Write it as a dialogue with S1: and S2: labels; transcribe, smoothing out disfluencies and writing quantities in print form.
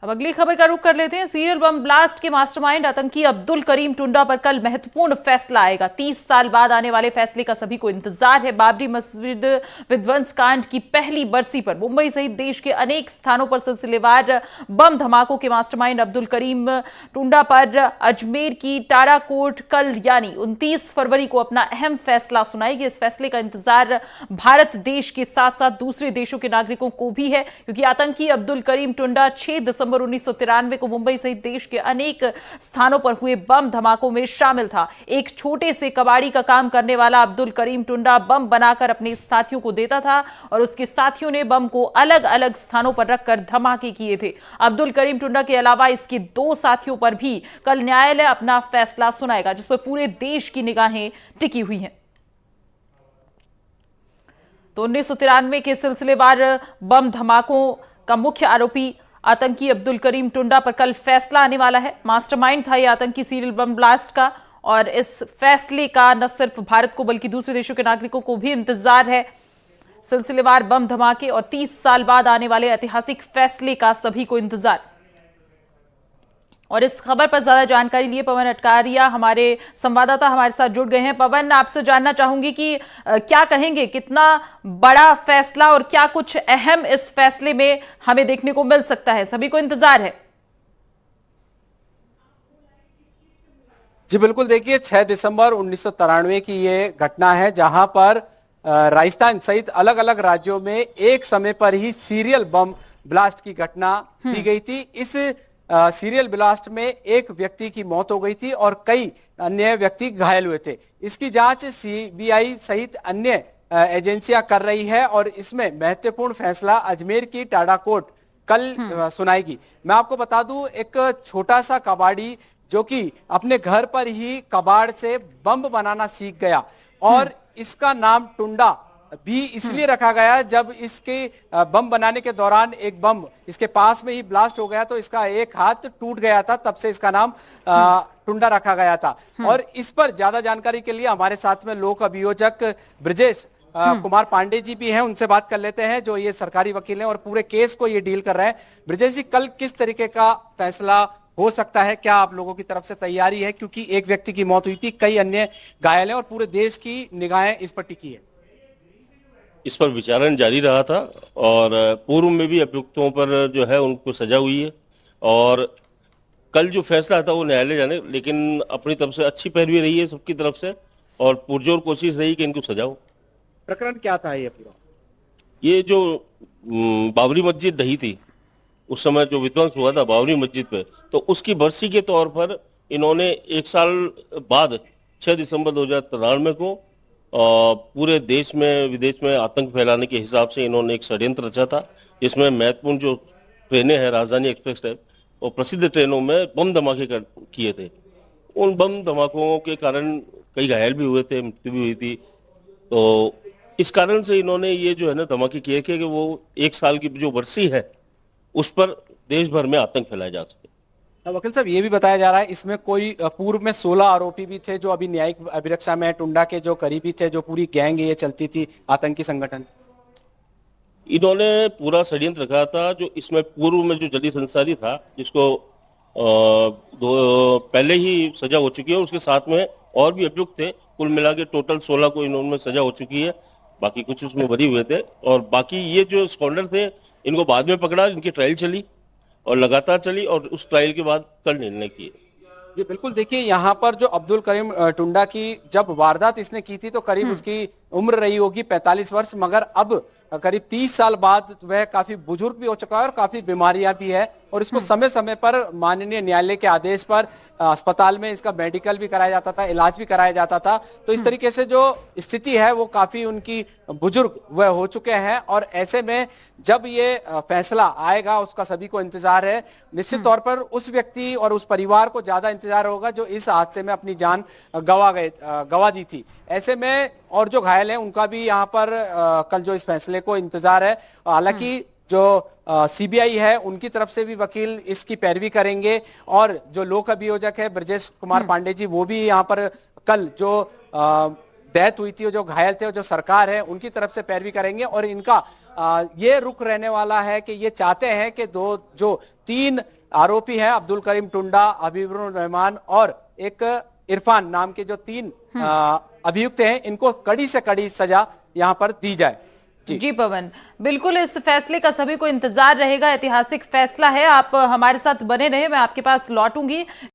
S1: अब अगली खबर का रुख कर लेते हैं। सीरियल बम ब्लास्ट के मास्टरमाइंड आतंकी अब्दुल करीम टुंडा पर कल महत्वपूर्ण फैसला आएगा। 30 साल बाद आने वाले फैसले का सभी को इंतजार है। बाबरी मस्जिद विध्वंस कांड की पहली बरसी पर मुंबई सहित देश के अनेक स्थानों पर सिलसिलेवार बम धमाकों के मास्टरमाइंड अब्दुल करीम टुंडा पर अजमेर की टारा कोर्ट कल यानी 29 फरवरी को अपना अहम फैसला सुनाएगी। इस फैसले का इंतजार भारत देश के साथ साथ दूसरे देशों के नागरिकों को भी है, क्योंकि आतंकी अब्दुल करीम टुंडा 6 दिसंबर 1993 को मुंबई सहित देश के अनेक स्थानों पर हुए बम धमाकों में शामिल था। एक छोटे से कबाड़ी का काम करने वाला अब्दुल करीम टुंडा बम बनाकर अपने साथियों को देता था और उसके साथियों ने बम को अलग अलग स्थानों पर रखकर धमाके किए थे। अब्दुल करीम टुंडा के अलावा इसके 2 साथियों पर भी कल न्यायालय अपना फैसला सुनाएगा, जिस पर पूरे देश की निगाहें टिकी हुई हैं। तो 1993 के सिलसिलेवार बम धमाकों का मुख्य आरोपी आतंकी अब्दुल करीम टुंडा पर कल फैसला आने वाला है। मास्टरमाइंड था यह आतंकी सीरियल बम ब्लास्ट का, और इस फैसले का न सिर्फ भारत को बल्कि दूसरे देशों के नागरिकों को भी इंतजार है। सिलसिलेवार बम धमाके और 30 साल बाद आने वाले ऐतिहासिक फैसले का सभी को इंतजार। और इस खबर पर ज्यादा जानकारी लिए पवन अटकारिया हमारे संवाददाता हमारे साथ जुड़ गए हैं। पवन, आपसे जानना चाहूंगी कि क्या कहेंगे, कितना बड़ा फैसला और क्या कुछ अहम इस फैसले में हमें देखने को मिल सकता है? सभी को इंतजार है।
S2: जी बिल्कुल, देखिए 6 दिसंबर 1993 की ये घटना है, जहां पर राजस्थान सहित अलग अलग राज्यों में एक समय पर ही सीरियल बम ब्लास्ट की घटना दी गई थी। इस सीरियल ब्लास्ट में एक व्यक्ति की मौत हो गई थी और कई अन्य व्यक्ति घायल हुए थे। इसकी जांच सीबीआई सहित अन्य एजेंसियां कर रही है और इसमें महत्वपूर्ण फैसला अजमेर की टाडा कोर्ट कल सुनाएगी। मैं आपको बता दूं, एक छोटा सा कबाड़ी जो कि अपने घर पर ही कबाड़ से बम बनाना सीख गया, और इसका नाम टुंडा भी इसलिए रखा गया जब इसके बम बनाने के दौरान एक बम इसके पास में ही ब्लास्ट हो गया तो इसका एक हाथ टूट गया था, तब से इसका नाम टुंडा रखा गया था। और इस पर ज्यादा जानकारी के लिए हमारे साथ में लोक अभियोजक ब्रजेश कुमार पांडे जी भी हैं, उनसे बात कर लेते हैं, जो ये सरकारी वकील हैं और पूरे केस को ये डील कर रहे हैं। ब्रजेश जी, कल किस तरीके का फैसला हो सकता है? क्या आप लोगों की तरफ से तैयारी है? क्योंकि एक व्यक्ति की मौत हुई थी, कई अन्य घायल हैं और पूरे देश की निगाहें इस पर टिकी है।
S3: इस पर विचारण जारी रहा था और पूर्व में भी अभियुक्तों पर जो है उनको सजा हुई है, और कल जो फैसला था वो न्यायालय जाने, लेकिन अपनी तरफ से अच्छी पैरवी रही है सबकी तरफ से और पुरजोर कोशिश रही कि इनको सजा हो।
S2: प्रकरण क्या था ये पूरा?
S3: ये जो बाबरी मस्जिद ढही थी, उस समय जो विध्वंस हुआ था बाबरी मस्जिद पे, तो उसकी बरसी के तौर पर इन्होंने 1 साल बाद 6 दिसंबर 2093 को पूरे देश में विदेश में आतंक फैलाने के हिसाब से इन्होंने एक षड्यंत्र रचा था, जिसमें महत्वपूर्ण जो ट्रेनें हैं, राजधानी एक्सप्रेस है और प्रसिद्ध ट्रेनों में बम धमाके किए थे। उन बम धमाकों के कारण कई घायल भी हुए थे, मृत्यु भी हुई थी। तो इस कारण से इन्होंने ये जो है ना धमाके किए कि वो 1 साल की जो बरसी है उस पर देश भर में आतंक फैलाया जा सके।
S2: वकील साहब, ये भी बताया जा रहा है इसमें कोई पूर्व में 16 आरोपी भी थे जो अभी न्यायिक अभिरक्षा में टुंडा के जो करीबी थे, जो पूरी गैंग ये चलती थी आतंकी संगठन।
S3: इन्होंने पूरा षड्यंत्र रखा था। जो इसमें पूर्व में जो जली संसारी था, जिसको पहले ही सजा हो चुकी है, उसके साथ में और भी अभियुक्त थे, कुल मिला के टोटल 16 को इन्होंने सजा हो चुकी है, बाकी कुछ उसमें बरी हुए थे। और बाकी ये जो स्कॉन्डर थे इनको बाद में पकड़ा, इनकी ट्रायल चली और लगातार चली और उस ट्रायल के बाद कल निर्णय किए।
S2: जी बिल्कुल, देखिए यहाँ पर जो अब्दुल करीम टुंडा की जब वारदात इसने की थी तो करीब उसकी उम्र रही होगी 45 वर्ष, मगर अब करीब 30 साल बाद वह काफी बुजुर्ग भी हो चुका है और काफी बीमारियां भी है, और इसको समय समय पर माननीय न्यायालय के आदेश पर अस्पताल में इसका मेडिकल भी कराया जाता था, इलाज भी कराया जाता था। तो इस तरीके से जो स्थिति है वो काफी उनकी बुजुर्ग वह हो चुके हैं, और ऐसे में जब ये फैसला आएगा उसका सभी को इंतजार है। निश्चित तौर पर उस व्यक्ति और उस परिवार को ज्यादा इंतजार होगा जो इस हादसे में अपनी जान गवा दी थी। ऐसे में और जो घायल हैं उनका भी यहाँ पर कल जो इस फैसले को इंतजार है। हालांकि जो सीबीआई है उनकी तरफ से भी वकील इसकी पैरवी करेंगे, और जो लोक अभियोजक है ब्रजेश कुमार पांडे जी, वो भी यहाँ पर कल जो डेथ हुई थी, जो घायल थे, जो सरकार है उनकी तरफ से पैरवी करेंगे। और इनका ये रुख रहने वाला है कि ये चाहते हैं कि जो 3 आरोपी हैं, अब्दुल करीम टुंडा, हबीबुर रहमान और एक इरफान नाम के जो 3 अभियुक्त हैं, इनको कड़ी से कड़ी सजा यहां पर दी जाए।
S1: जी पवन, बिल्कुल इस फैसले का सभी को इंतजार रहेगा। ऐतिहासिक फैसला है। आप हमारे साथ बने रहे, मैं आपके पास लौटूंगी।